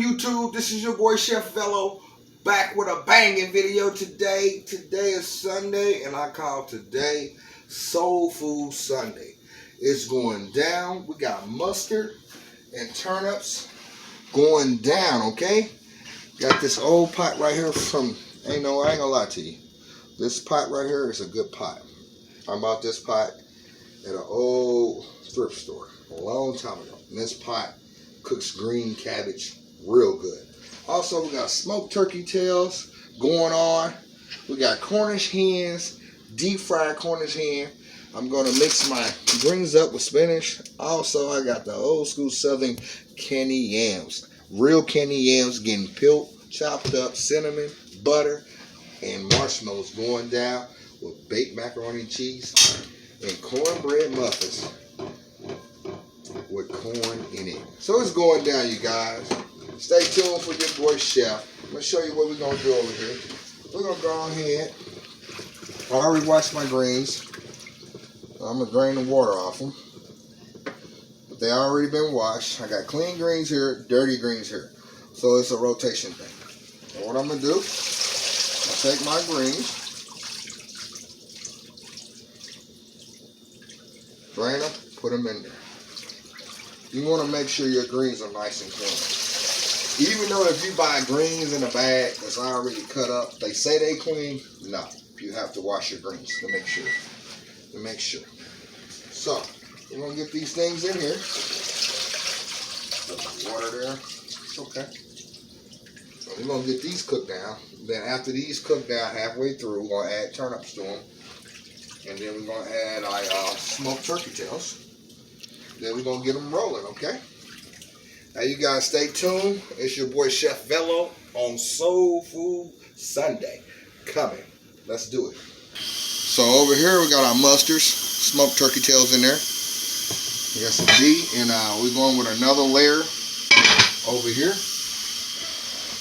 on YouTube? This is your boy Chef Velo, back with a banging video today. Today is Sunday, and I call today Soul Food Sunday. It's going down. We got mustard and turnips going down, okay? Got this old pot right here from, I ain't gonna lie to you. This pot right here is a good pot. I bought this pot at an old thrift store a long time ago. And this pot cooks green cabbage real good. Also, we got smoked turkey tails going on. We got Cornish hens, deep fried Cornish hen. I'm gonna mix my greens up with spinach. Also, I got the old school southern candy yams. Real candy yams getting peeled, chopped up, cinnamon, butter, and marshmallows going down with baked macaroni and cheese and cornbread muffins with corn in it. So it's going down, you guys. Stay tuned for your boy Chef. I'm gonna show you what we're gonna do over here. We're gonna go ahead. I already washed my greens. I'm gonna drain the water off them. But they already been washed. I got clean greens here, dirty greens here. So it's a rotation thing. And what I'm gonna do, I'll take my greens, drain them, put them in there. You want to make sure your greens are nice and clean. Even though if you buy greens in a bag that's already cut up, they say they clean. No, you have to wash your greens to make sure. So we're gonna get these things in here. Put the water there. It's okay. So we're gonna get these cooked down. Then after these cook down halfway through, we're gonna add turnips to them. And then we're gonna add our smoked turkey tails. Then we're gonna get them rolling, okay? Now you guys stay tuned. It's your boy Chef Velo on Soul Food Sunday. Coming. Let's do it. So over here we got our mustards, smoked turkey tails in there. We got some D, and we're going with another layer over here.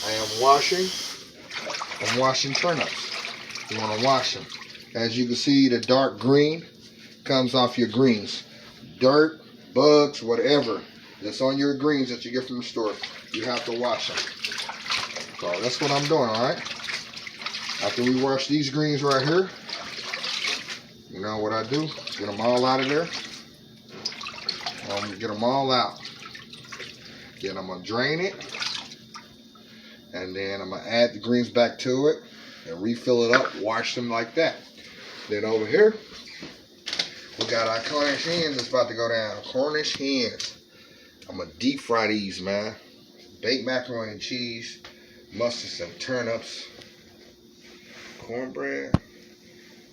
I'm washing turnips. You want to wash them. As you can see, the dark green comes off your greens. Dirt, bugs, whatever that's on your greens that you get from the store, you have to wash them. So that's what I'm doing, all right? After we wash these greens right here, you know what I do? Get them all out of there. Get them all out. Then I'm going to drain it. And then I'm going to add the greens back to it and refill it up, wash them like that. Then over here, we got our Cornish hens that's about to go down. Cornish hens. I'm going to deep fry these, man. Baked macaroni and cheese, mustard, some turnips, cornbread.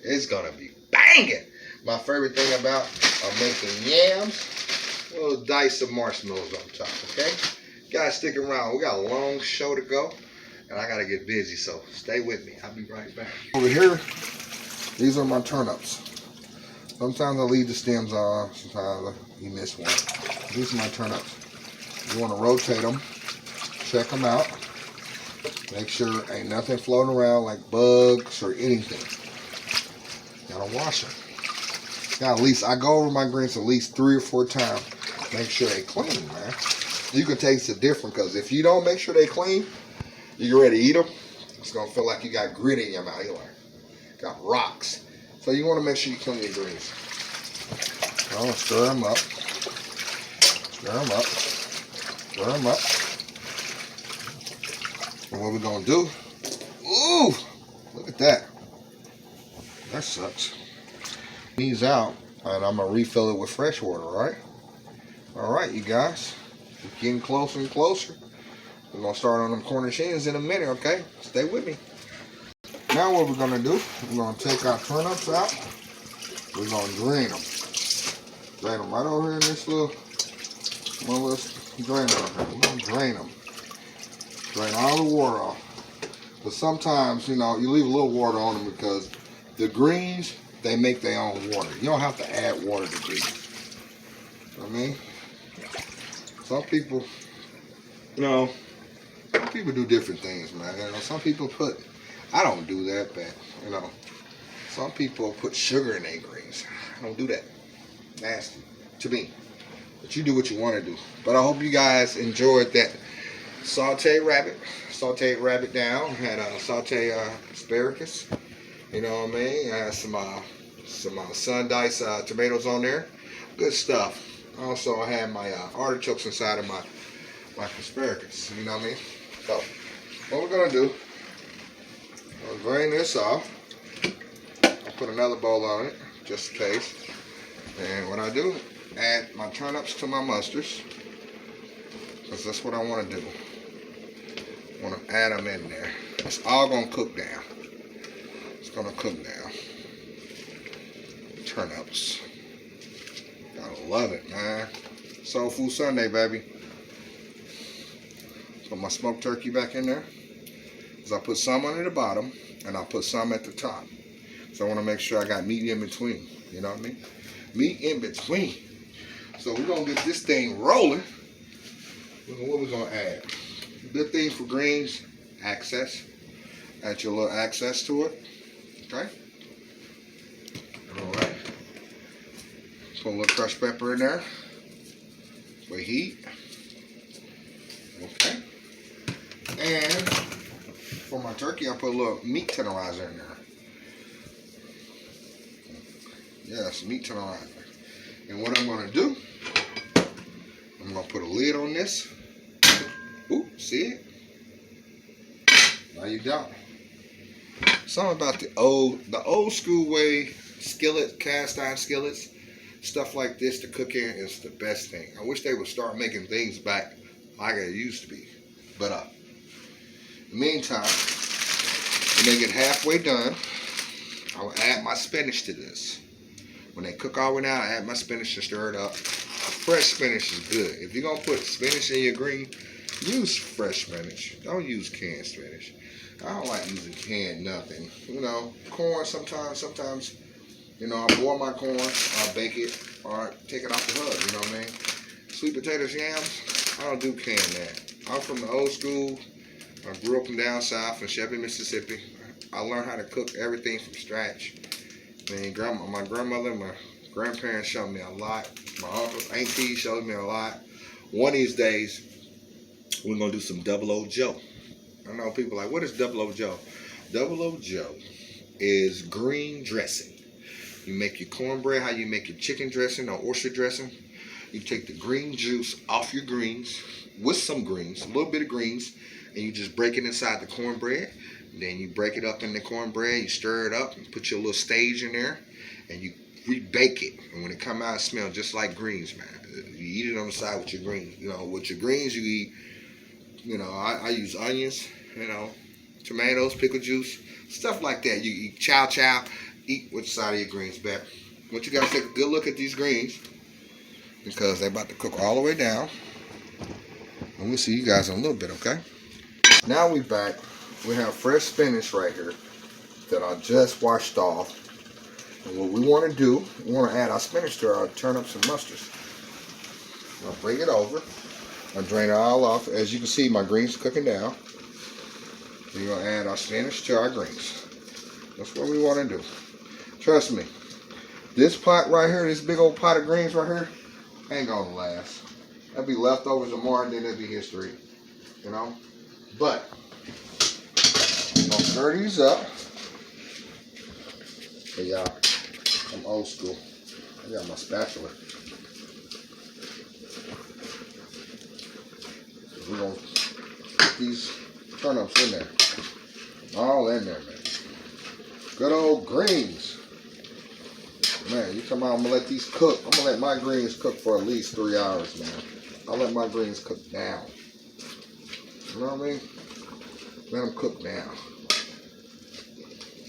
It's going to be banging. My favorite thing about making yams, a little dice of marshmallows on top, okay? Guys, stick around. We got a long show to go, and I got to get busy, so stay with me. I'll be right back. Over here, these are my turnips. Sometimes I leave the stems on, sometimes you miss one. These are my turnips. You want to rotate them, check them out, make sure ain't nothing floating around like bugs or anything. Gotta wash them. Now, at least I go over my greens at least 3 or 4 times. Make sure they clean, man. You can taste the difference, because if you don't make sure they clean, you ready to eat them, it's gonna feel like you got grit in your mouth. You're like, got rocks. So you want to make sure you clean your greens. I'm gonna stir them up. Stir them up. Stir them up. And what we're gonna do? Ooh, look at that. That sucks. These out, and I'm gonna refill it with fresh water. All right, you guys. We're getting closer and closer. We're gonna start on them Cornish hens in a minute. Okay, stay with me. Now what we're gonna do, we're gonna take our turnips out. We're gonna drain them. Drain them right over here in this little drainer over here. We're gonna drain them. Drain all the water off. But sometimes, you know, you leave a little water on them because the greens, they make their own water. You don't have to add water to greens. You know what I mean? Some people, some people do different things, man. You know, some people put, I don't do that, but, you know, some people put sugar in their greens. I don't do that. Nasty to me. But you do what you want to do. But I hope you guys enjoyed that sauteed rabbit down. Had sauteed asparagus. You know what I mean? I had some sun diced tomatoes on there. Good stuff. Also, I had my artichokes inside of my asparagus. You know what I mean? So, what we're gonna do? I'll drain this off. I'll put another bowl on it, just in case. And what I do, add my turnips to my mustards, because that's what I want to do. I want to add them in there. It's all going to cook down. It's going to cook down. Turnips. Gotta love it, man. Soul Food Sunday, baby. Put my smoked turkey back in there. I put some on the bottom and I'll put some at the top. So I want to make sure I got meat in between. You know what I mean? Meat in between. So we're going to get this thing rolling. What we're going to add? Good thing for greens, access. Add your little access to it. Okay? Alright. Put a little crushed pepper in there for heat. Okay. And for my turkey, I put a little meat tenderizer in there. Yes, meat tenderizer. And what I'm going to do, I'm going to put a lid on this. Ooh, see it? Now you don't. Something about the old school way, skillet, cast iron skillets, stuff like this to cook in is the best thing. I wish they would start making things back like it used to be. But in the meantime, when they get halfway done, I will add my spinach to this. When they cook all the way down, I add my spinach and stir it up. Fresh spinach is good. If you're going to put spinach in your green, use fresh spinach. Don't use canned spinach. I don't like using canned nothing. You know, corn sometimes, you know, I boil my corn, I bake it, or take it off the hub, you know what I mean? Sweet potatoes, yams, I don't do canned that. I'm from the old school. I grew up down south in Chevy, Mississippi. I learned how to cook everything from scratch. I mean, my grandmother and my grandparents showed me a lot. My uncles, aunties showed me a lot. One of these days, we're going to do some Double O Joe. I know people are like, what is Double O Joe? Double O Joe is green dressing. You make your cornbread, how you make your chicken dressing or oyster dressing. You take the green juice off your greens with some greens, a little bit of greens, and you just break it inside the cornbread. Then you break it up in the cornbread, you stir it up, and put your little stage in there, and you rebake it. And when it come out, it smells just like greens, man. You eat it on the side with your greens. You know, with your greens, you eat, you know, I use onions, you know, tomatoes, pickle juice, stuff like that. You eat chow, eat with the side of your greens, baby. But you got to take a good look at these greens because they're about to cook all the way down. And we'll see you guys in a little bit, okay? Now we back. We have fresh spinach right here that I just washed off. And what we want to do, we want to add our spinach to our turnips and mustards. I'll bring it over. I'll drain it all off. As you can see, my greens are cooking down. We're going to add our spinach to our greens. That's what we want to do. Trust me, this pot right here, this big old pot of greens right here, ain't going to last. That'll be leftovers tomorrow and then it'll be history. You know? But I'm going to stir these up. Hey y'all, I'm old school. I got my spatula. We're going to put these turnips in there. All in there, man. Good old greens. Man, you come out, I'm going to let these cook. I'm going to let my greens cook for at least 3 hours, man. I'll let my greens cook down. You know what I mean? Let them cook down.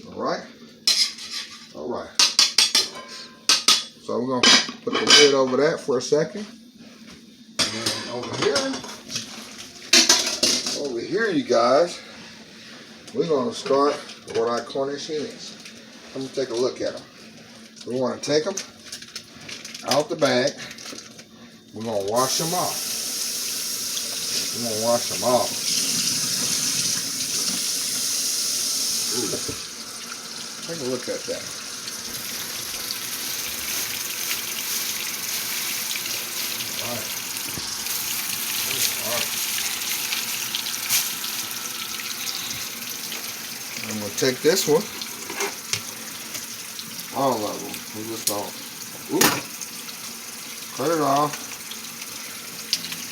Alright? Alright. So we're going to put the lid over that for a second. And then over here, you guys, we're going to start with our Cornish hens. Let me take a look at them. We want to take them out the bag. We're going to wash them off. We're going to wash them off. Ooh. Take a look at that. All right. gonna take this one, all of them. We just gonna cut it off.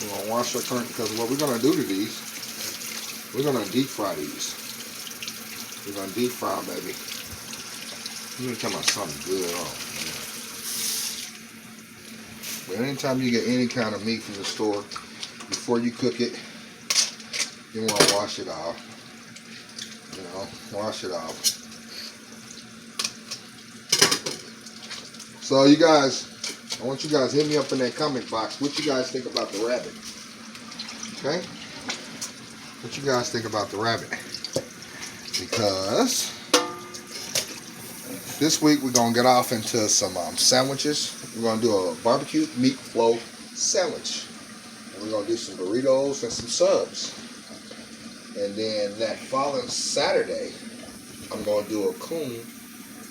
We're gonna wash our turkey because what we're gonna do to these, we're gonna deep fry these. We're gonna deep fry them, baby. Let me tell you something good. But anytime you get any kind of meat from the store, before you cook it, you want to wash it off. You know, wash it off. So you guys, I want you guys to hit me up in that comment box. What you guys think about the rabbit? Okay? What you guys think about the rabbit? Because this week we're going to get off into some sandwiches. We're going to do a barbecue meat flow sandwich. And we're going to do some burritos and some subs. And then that following Saturday, I'm going to do a coon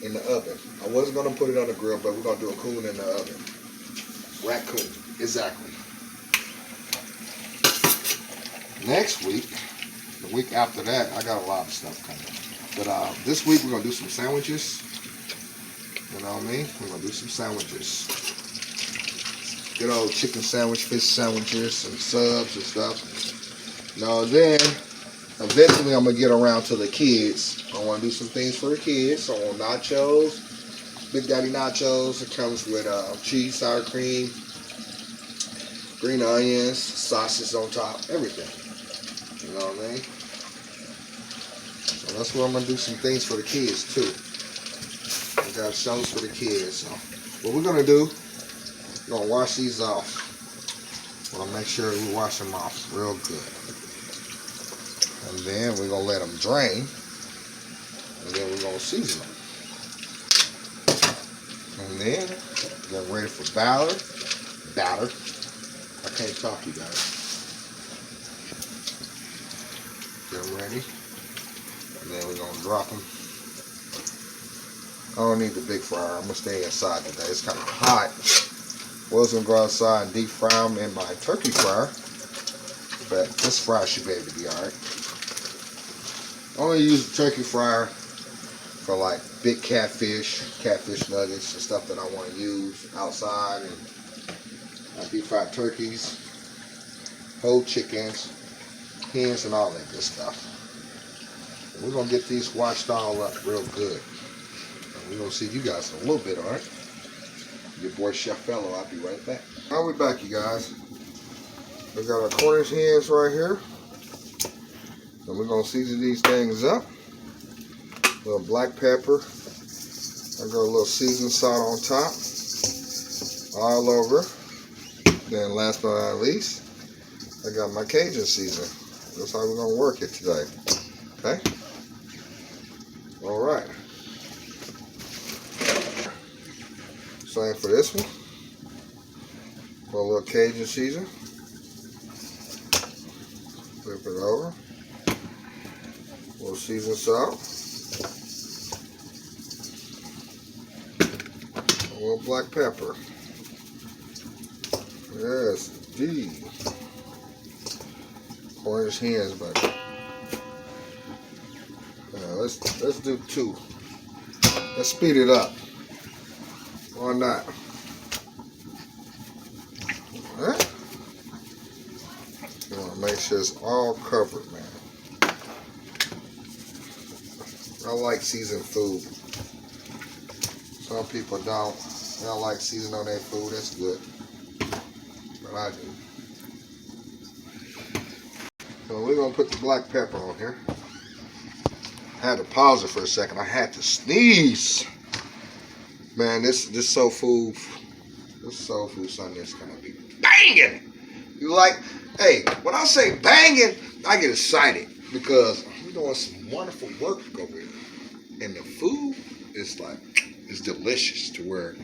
in the oven. I wasn't going to put it on the grill, but we're going to do a coon in the oven. Raccoon, exactly. Next week, the week after that, I got a lot of stuff coming. But this week we're going to do some sandwiches. You know what I mean? We're going to do some sandwiches. Good old chicken sandwich, fish sandwiches, some subs and stuff. Now then, eventually I'm going to get around to the kids. I want to do some things for the kids. I want nachos, Big Daddy nachos. It comes with cheese, sour cream, green onions, sausage on top, everything. You know what I mean? So that's where I'm going to do some things for the kids too. I got shows for the kids. So what we're going to do, we're going to wash these off. We're going to make sure we wash them off real good. And then we're going to let them drain. And then we're going to season them. And then get ready for batter. I can't talk, you guys. Get them ready. And then we're going to drop them. I don't need the big fryer. I'm going to stay inside today. It's kind of hot. Was going to go outside and deep fry them in my turkey fryer. But this fryer should be able to be alright. I only use the turkey fryer for like big catfish nuggets and stuff that I want to use outside, and deep fried turkeys, whole chickens, hens, and all that good stuff. And we're going to get these washed all up real good. And we're going to see you guys in a little bit, alright? Your boy Chef Fellow, I'll be right back. Now we're back, you guys. We got our Cornish hens right here. And we're going to season these things up. A little black pepper. I got a little seasoned salt on top. All over. Then last but not least, I got my Cajun seasoning. That's how we're going to work it today. Okay? Alright. Same for this one. Put a little Cajun seasoning. Flip it over. A little seasoned salt. A little black pepper. Yes, D. Cornish hens, buddy. Let's do 2. Let's speed it up. Why not? Alright. You want to make sure it's all covered, man. I like seasoned food. Some people don't. They don't like seasoning on their food. That's good. But I do. So we're going to put the black pepper on here. I had to pause it for a second. I had to sneeze. Man, this soul food Sunday is going to be banging. You like, hey, when I say banging, I get excited because I'm doing some wonderful work over here. And the food is like, it's delicious to where,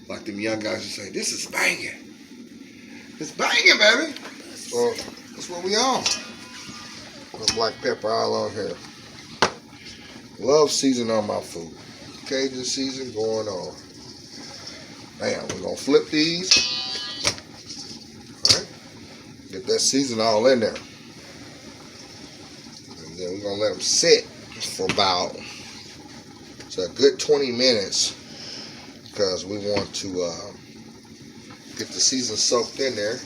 like them young guys are saying, this is banging. It's banging, baby. So that's what we on. The black pepper all on here. Love seasoning on my food. Cajun season going on. Bam, we're gonna flip these. Alright. Get that season all in there. And then we're gonna let them sit for about a good 20 minutes because we want to get the season soaked in there.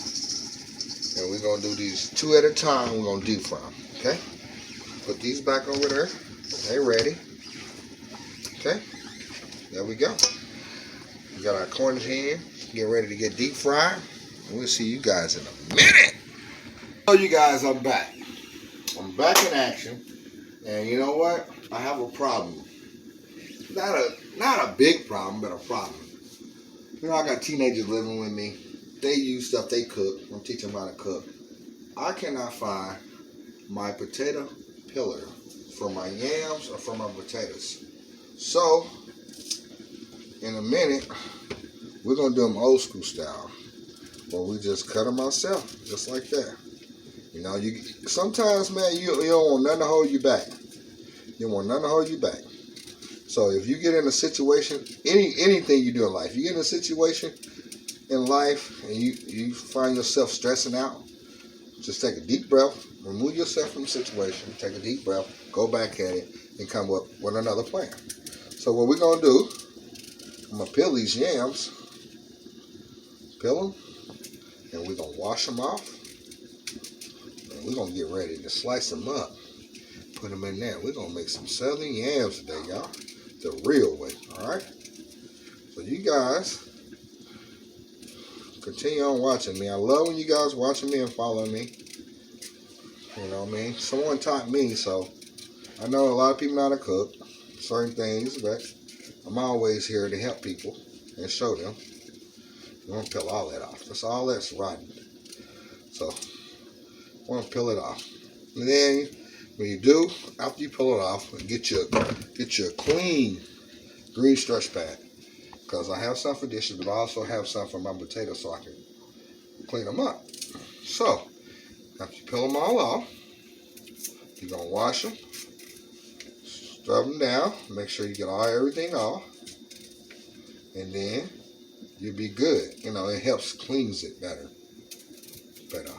And we're going to do these 2 at a time. We're going to deep fry them. Okay? Put these back over there. They ready. Okay? There we go. We got our Cornish hen. Getting ready to get deep fried. We'll see you guys in a minute. So you guys, I'm back. I'm back in action. And you know what? I have a problem. Not a big problem, but a problem. You know, I got teenagers living with me. They use stuff they cook. I'm teaching them how to cook. I cannot find my potato peeler for my yams or for my potatoes. So, in a minute, we're going to do them old school style. Where we just cut them ourselves, just like that. You know, sometimes, man, you don't want nothing to hold you back. You don't want nothing to hold you back. So if you get in a situation, anything you do in life, you get in a situation in life and you find yourself stressing out, just take a deep breath, remove yourself from the situation, take a deep breath, go back at it, and come up with another plan. So what we're going to do, I'm going to peel these yams, peel them, and we're going to wash them off, and we're going to get ready to slice them up, put them in there. We're going to make some southern yams today, y'all, the real way, all right? So you guys continue on watching me. I love when you guys watching me and following me. You know what I mean? Someone taught me, so I know a lot of people know how to cook certain things, but I'm always here to help people and show them. I'm going to peel all that off. That's all that's rotten. So, I'm going to peel it off. And then, when you do, after you peel it off, get you a clean green stretch pad. Because I have some for dishes, but I also have some for my potatoes so I can clean them up. So, after you peel them all off, you're going to wash them, scrub them down, make sure you get everything off, and then you'll be good. You know, it helps cleans it better. But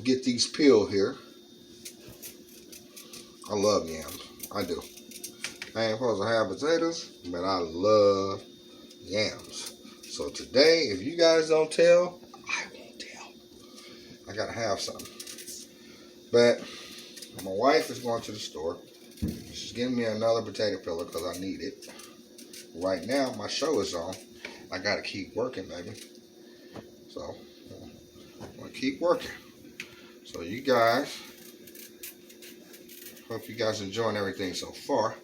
get these peeled here. I love yams. I do. I ain't supposed to have potatoes, but I love yams. So today, if you guys don't tell, I won't tell. I gotta have something. But my wife is going to the store. She's getting me another potato peeler because I need it. Right now, my show is on. I gotta keep working, baby. So, I'm gonna keep working. So you guys, hope you guys enjoying everything so far.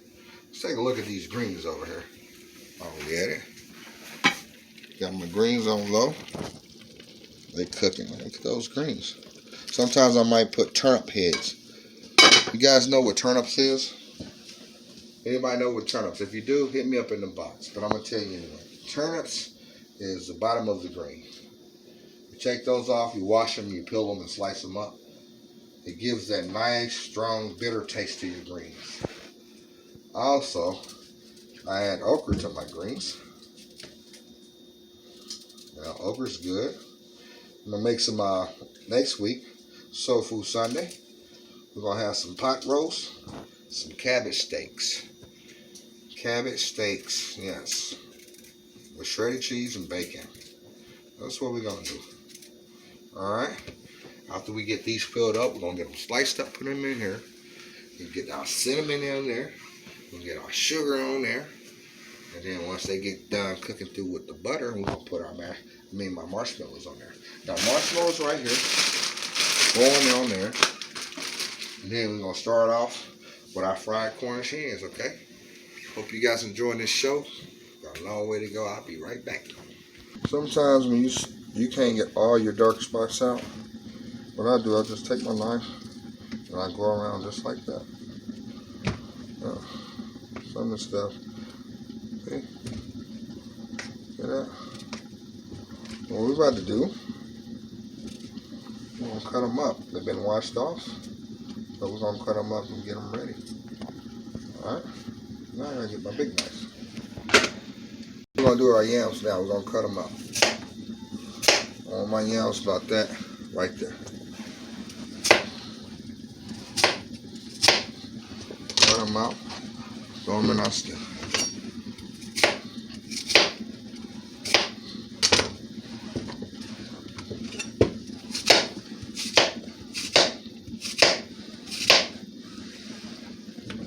Let's take a look at these greens over here. Oh, we at it. Got my greens on low. They cooking. Look at those greens. Sometimes I might put turnip heads. You guys know what turnips is? Anybody know what turnips? If you do, hit me up in the box. But I'm going to tell you anyway. Turnips is the bottom of the green. You take those off, you wash them, you peel them and slice them up. It gives that nice, strong, bitter taste to your greens. Also, I add okra to my greens. Now, okra's good. I'm going to make some next week, Soul Food Sunday. We're going to have some pot roast, some cabbage steaks. Cabbage steaks, yes. With shredded cheese and bacon. That's what we're going to do. Alright. After we get these filled up, we're going to get them sliced up, put them in here. We get our cinnamon in there. We'll get our sugar on there. And then once they get done cooking through with the butter, we're going to put my marshmallows on there. Now, marshmallows right here. Going on there. And then we're going to start off with our fried Cornish hens, okay? Hope you guys enjoying this show. Got a long way to go. I'll be right back. Sometimes when you can't get all your dark spots out, what I do, I just take my knife and I go around just like that. Some of the stuff. Okay. See that? What we're about to do, we're going to cut them up. They've been washed off. So we're going to cut them up and get them ready. Alright? Now I got to get my big knife. We're going to do our yams now. We're going to cut them up. I want my yams about that right there. them out, throw them in our stew.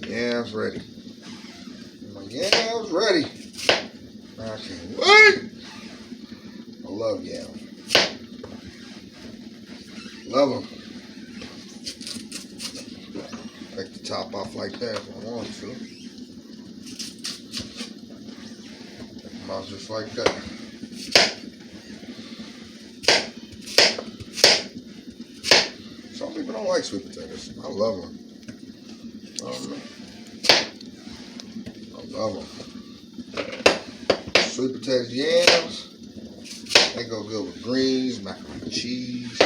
Yams ready. My yams ready. I can't wait. I love yams. Love them. Take the top off like that if I want to. Take them off just like that. Some people don't like sweet potatoes. I love them. I love them. Sweet potatoes, yams. They go good with greens, macaroni and cheese,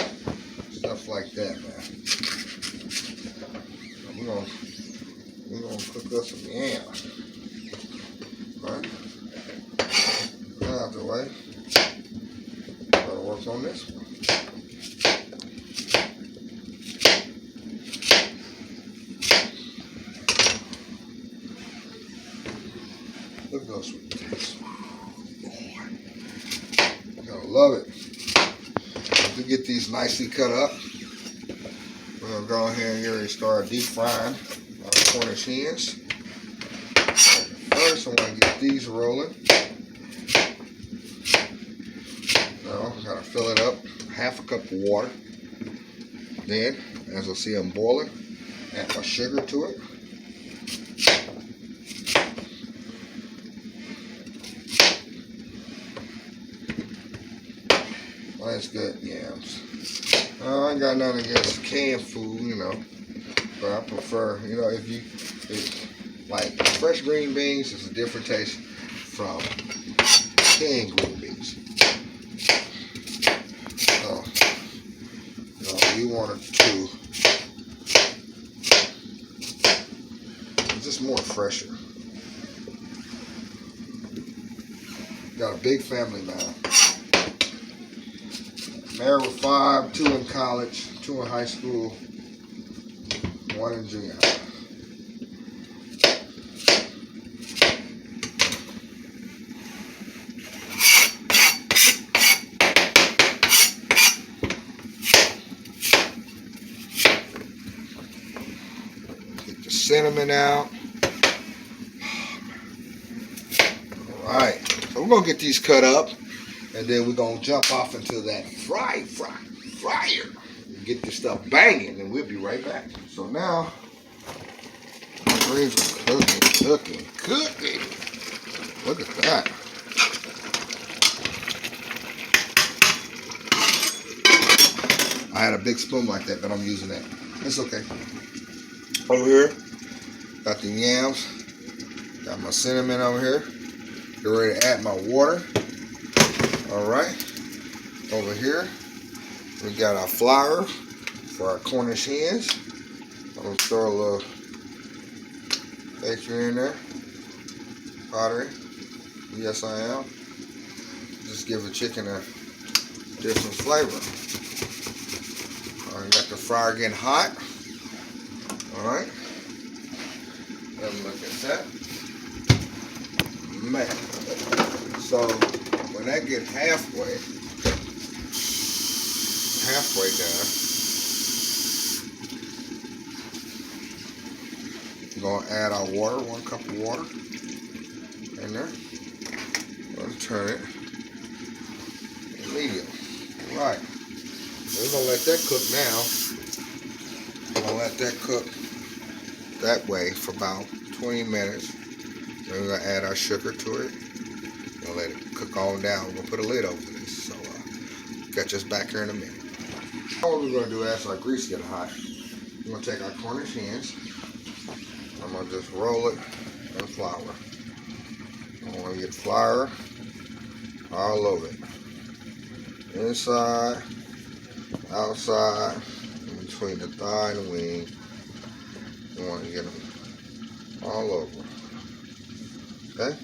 stuff like that, man. We're gonna cook us some yams. Alright? Get out the way. Gotta work on this one. Look at those sweet potatoes. Boy. Gotta love it. To get these nicely cut up, we're gonna go ahead and get ready to start deep frying our Cornish hens. First, I'm gonna get these rolling. Now, I gotta fill it up, half a cup of water. Then, as I see them boiling, add my sugar to it. That's good yams. I ain't got nothing against canned food, you know, but I prefer, you know, like fresh green beans is a different taste from canned green beans. So, you know, you want to, it's just more fresher. Got a big family now. Married with 5, 2 in college, 2 in high school, 1 in junior high. Get the cinnamon out. Alright, so we're going to get these cut up. And then we're going to jump off into that fryer and get this stuff banging, and we'll be right back. So now, the greens are cooking. Look at that. I had a big spoon like that, but I'm using that. It's okay. Over here, got the yams. Got my cinnamon over here. Get ready to add my water. Alright, over here we got our flour for our Cornish hens. I'm going to throw a little bakery in there, pottery. Yes, I am. Just give the chicken a different flavor. Alright, got the fryer getting hot. Alright, let me look at that. Man, so when that gets halfway done, we're going to add our water, 1 cup of water in there. Let's turn it medium. Right. We're going to let that cook now. We're going to let that cook that way for about 20 minutes. Then we're going to add our sugar to it. We'll let it cook on down. We're going to put a lid over this. So, catch us back here in a minute. What we're going to do after our grease get hot, we're going to take our Cornish hens. I'm going to just roll it in flour. I'm going to get flour all over it. Inside, outside, in between the thigh and the wing. You want to get them all over. Okay?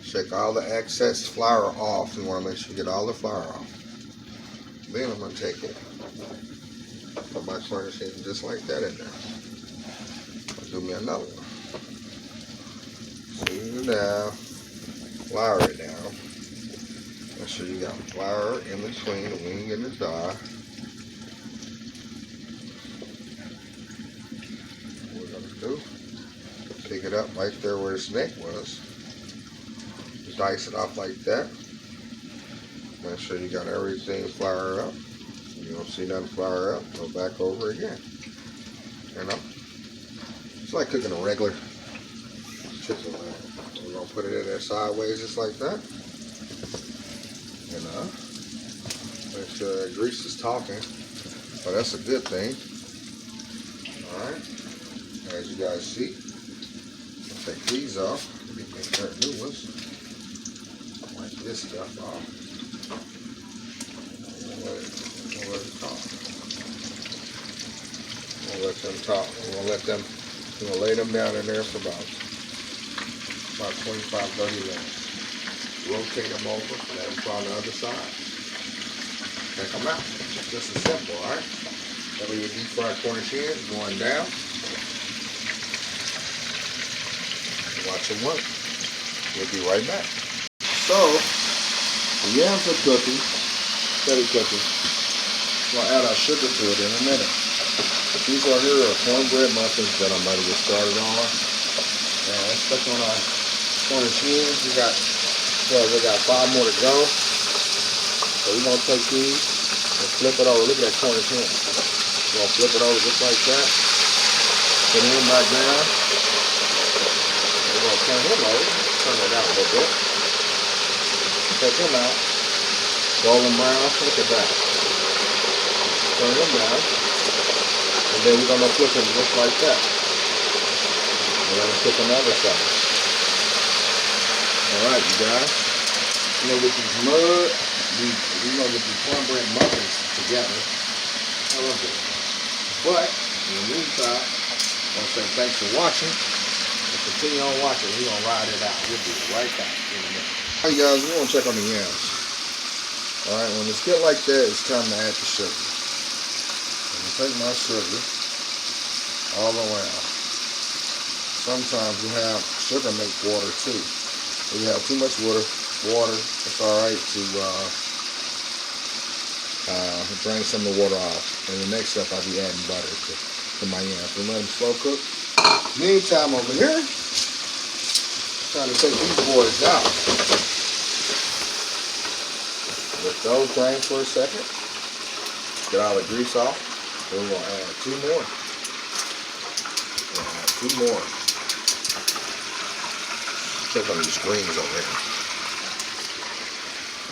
Shake all the excess flour off. You want to make sure you get all the flour off. Then I'm going to take it, put my Cornish hens just like that in there. do me another one. Season it down. Flour it down. Make sure you got flour in between the wing and the thigh. What we're gonna do, pick it up right there where its neck was. Dice it off like that. Make sure you got everything floured up. You don't see nothing floured up, go back over again. You know? It's like cooking a regular chicken leg. We're gonna put it in there sideways just like that. You know? Make sure that grease is talking. So that's a good thing. Alright. As you guys see, I'll take these off. Make sure new ones. Wipe this stuff off. We'll let them talk. We're gonna lay them down in there for about 25-30 minutes. Rotate them over, let them try on the other side. Take them out. Just as simple, alright? That way your deep fried corn chins going down. Watch them work. We'll be right back. So, the yams are cooking, steady cooking. We'll add our sugar to it in a minute. These right here are cornbread muffins that I'm about to get started on. And let's stuck on our corn chins. We got 5 more to go. So we're gonna take these and flip it over. Look at that corn chin. We're gonna flip it over just like that. Put him back down. We're gonna turn him over. Turn it out a little bit. Take him out. Golden brown. Look at that. Turn him down. And then we're gonna flip him just like that. We're gonna flip another side. Alright, you guys. We're gonna get these cornbread muffins together. I love it. But in the meantime, I want to say thanks for watching. And continue on watching. We're gonna ride it out. We'll be right back in a minute. Alright guys, we're gonna check on the yams. Alright, when it's get like that, it's time to add the sugar. Take my sugar all around. Sometimes you have sugar make water too. If you have too much water, it's alright to drain some of the water off. And the next step, I'll be adding butter to my yams. And let them slow cook. Meantime, over here, trying to take these boys out. Let those drain for a second. Get all the grease off. Then we're going to add 2 more. We'll add 2 more. Check on these greens over here.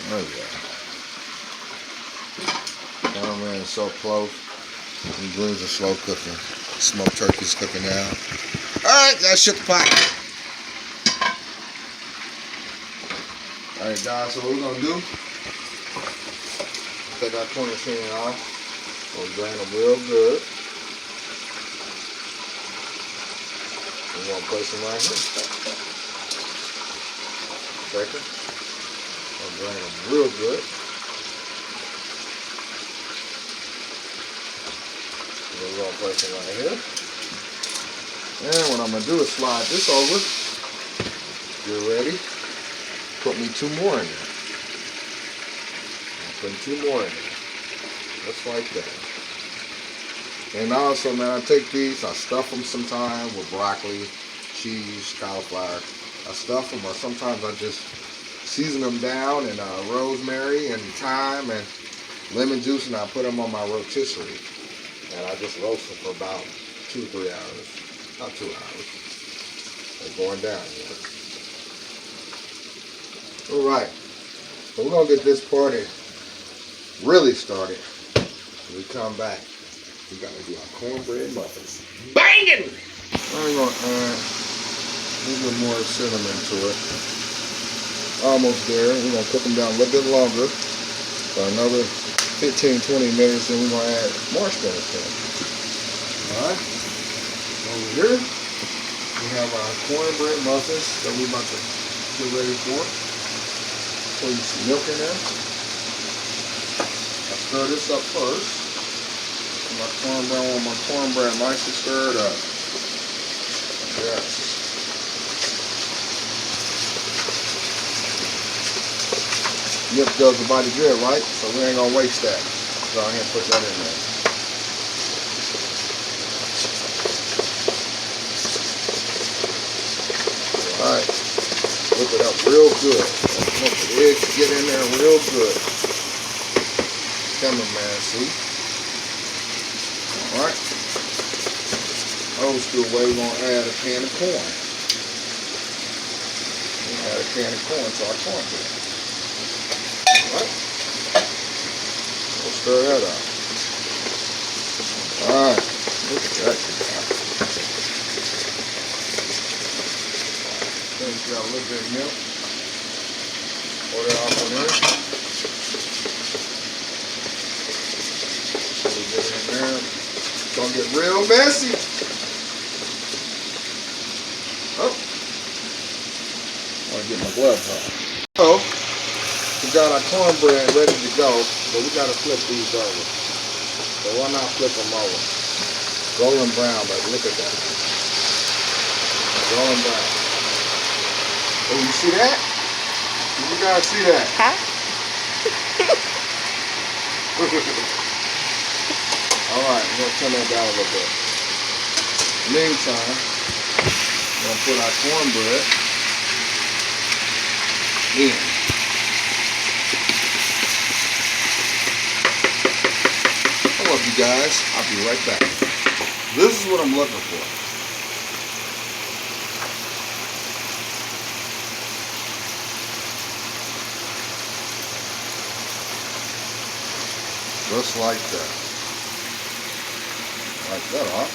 Oh yeah. Oh man, it's so close. These greens are slow cooking. Smoked turkey's cooking now. Alright, that's shut the pot. Alright guys, so what we're going to do, take our corn chin off. We'll drain them real good. We're going to place them right here. Second. We'll drain them real good. We're going to place them right here. And what I'm going to do is slide this over. Get ready. Put me 2 more in there. Put 2 more in there. Just like that. And also, man, I take these, I stuff them sometimes with broccoli, cheese, cauliflower. I stuff them, or sometimes I just season them down in rosemary and thyme and lemon juice, and I put them on my rotisserie. And I just roast them for about 2-3 hours. Not 2 hours. They're going down here. Alright. So we're going to get this party really started. When we come back, we got to do our cornbread muffins. Banging! I'm going to add a little more cinnamon to it. Almost there. We're going to cook them down a little bit longer for another 15-20 minutes, and we're going to add marshmallows to them. Alright. Over here, we have our cornbread muffins that we're about to get ready for. Put some milk in there. I stir this up first. My cornbread nicely stirred up. Yes. Nip does the body good, right? So we ain't gonna waste that. Go ahead and put that in there. Alright. Whip it up real good. Want the eggs to get in there real good. Cameraman, see? Alright. Old school way, we're gonna add a can of corn. We're gonna add a can of corn to our cornbread. Alright. We'll stir that up. Alright. Look at that. Then we got a little bit of milk. Pour that off on there. A little bit in there. It's gonna get real messy. Oh. I want to get my gloves on. So, we got our cornbread ready to go, but we got to flip these over. So why not flip them over? Golden brown, baby. Look at that. Golden brown. Oh, you see that? You guys see that? Huh? Alright, I'm going to turn that down a little bit. Meantime, I'm going to put our cornbread in. I love you guys. I'll be right back. This is what I'm looking for. Just like that. Like that, huh?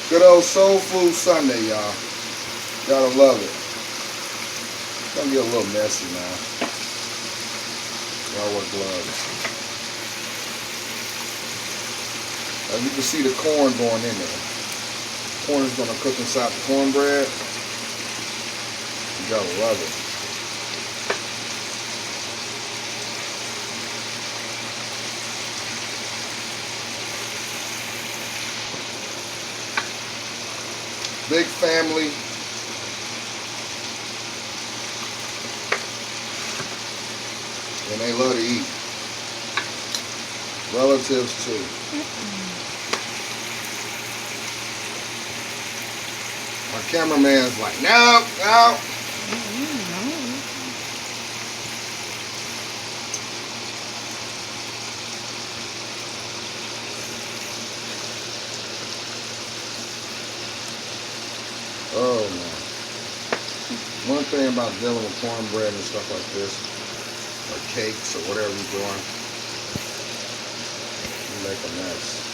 Good old Soul Food Sunday, y'all. Gotta love it. It's gonna get a little messy now. Y'all wear gloves. As you can see the corn going in there. Corn is gonna cook inside the cornbread. You gotta love it. Big family. And they love to eat. Relatives too. My cameraman's like, no, no. Oh man. One thing about dealing with cornbread and stuff like this, or cakes or whatever you're doing, you make a mess.